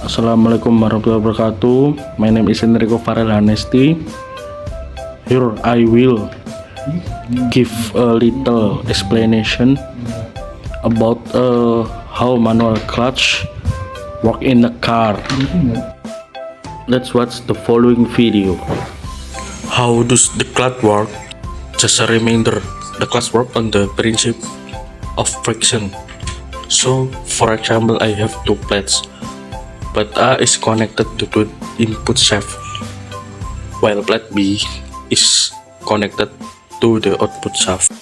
Assalamualaikum warahmatullahi wabarakatuh. My name is Enrico Farel Hanesti. Here I will give a little explanation about how manual clutch work in a car. Let's watch the following video. How does the clutch work? Just a reminder, the clutch work on the principle of friction. So, for example, I have two plates. Plate A is connected to the input shaft, while plate B is connected to the output shaft.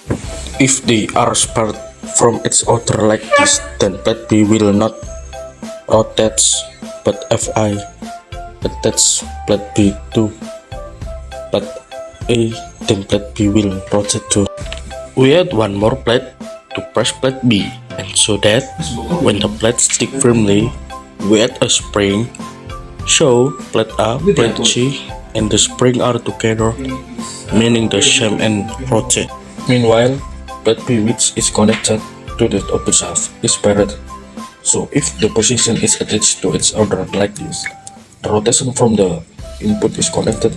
If they are separate from each other like this, then plate B will not rotate, but if I attach plate B to plate A, then plate B will rotate too. We add one more plate to press plate B, and so that when the plates stick firmly, we add a spring. So plate A, plate C, and the spring are together, meaning the same and rotate. Meanwhile, plate B, which is connected to the output shaft, is paired. So if the position is attached to its other like this, the rotation from the input is connected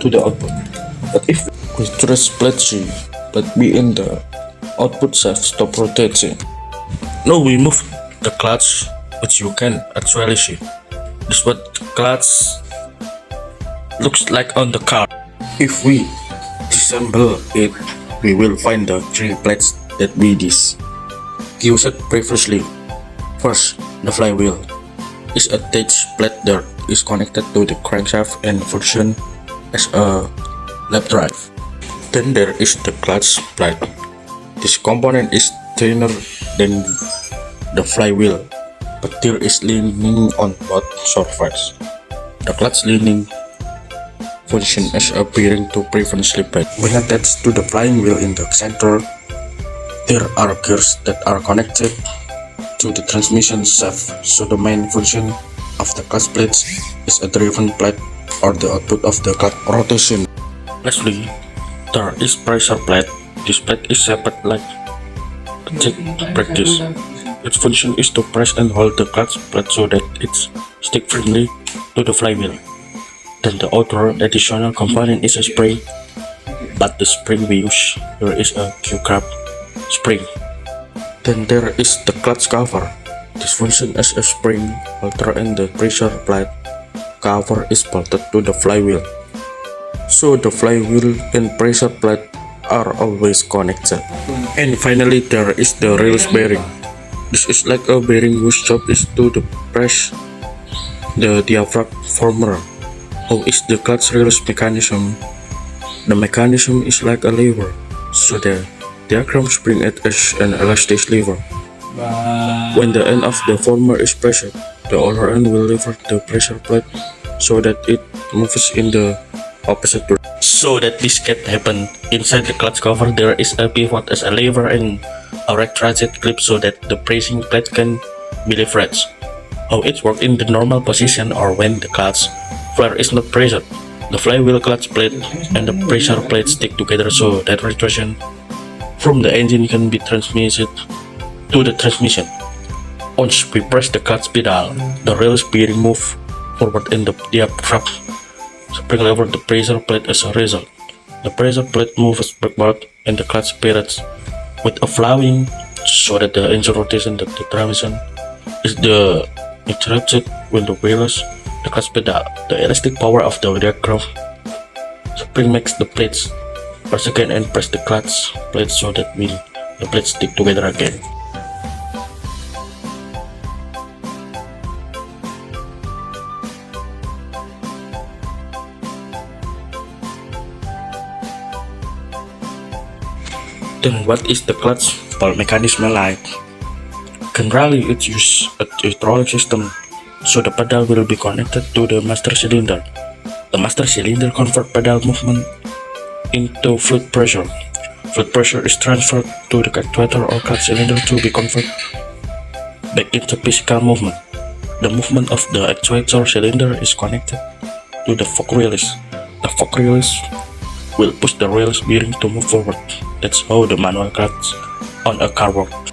to the output. But if we trace plate C, plate B in the output shaft stop rotating. Now we move the clutch, which you can actually see. This is what the clutch looks like on the car. If we disassemble it, we will find the three plates that we used previously. First, the flywheel is attached plate that is connected to the crankshaft and function as a lap drive. Then there is the clutch plate. This component is thinner than the flywheel, but there is leaning on both surfaces. The clutch leaning function as a bearing to prevent slippage. When attached to the flywheel in the center, there are gears that are connected to the transmission shaft, so the main function of the clutch plates is a driven plate or the output of the clutch rotation. Lastly, there is pressure plate. This plate is shaped like a check practice. Its function is to press and hold the clutch plate so that it sticks firmly to the flywheel. Then the other additional component is a spring, but the spring we use here is a Q-grab spring. Then there is the clutch cover. This functions as a spring holder and the pressure plate cover is bolted to the flywheel. So the flywheel and pressure plate are always connected. And finally there is the release bearing. This is like a bearing whose job is to press the diaphragm former. How is the clutch release mechanism? The mechanism is like a lever, so the diaphragm spring acts as an elastic lever. When the end of the former is pressed, the other end will lever the pressure plate so that it moves in the opposite direction. So that this can happen, inside the clutch cover there is a pivot as a lever and a ratchet clip so that the pressing plate can be leveraged. How it works in the normal position or when the clutch flare is not pressed. The flywheel clutch plate and the pressure plate stick together so that rotation from the engine can be transmitted to the transmission. Once we press the clutch pedal, the release bearing moves forward and the diaphragm spring lever the pressure plate as a result. The pressure plate moves backward and the clutch pivots with a flowing so that the engine rotation that the transmission is the interrupted when the wheels the clutch pedal. The elastic power of the diaphragm spring makes the plates press again and press the clutch plate so that the plates stick together again. Then what is the clutch valve mechanism like? Generally it uses a hydraulic system, so the pedal will be connected to the master cylinder. The master cylinder converts pedal movement into fluid pressure. Fluid pressure is transferred to the actuator or clutch cylinder to be converted back into physical movement. The movement of the actuator cylinder is connected to the fork release. The fork release will push the release bearing to move forward. That's how the manual clutch on a car works.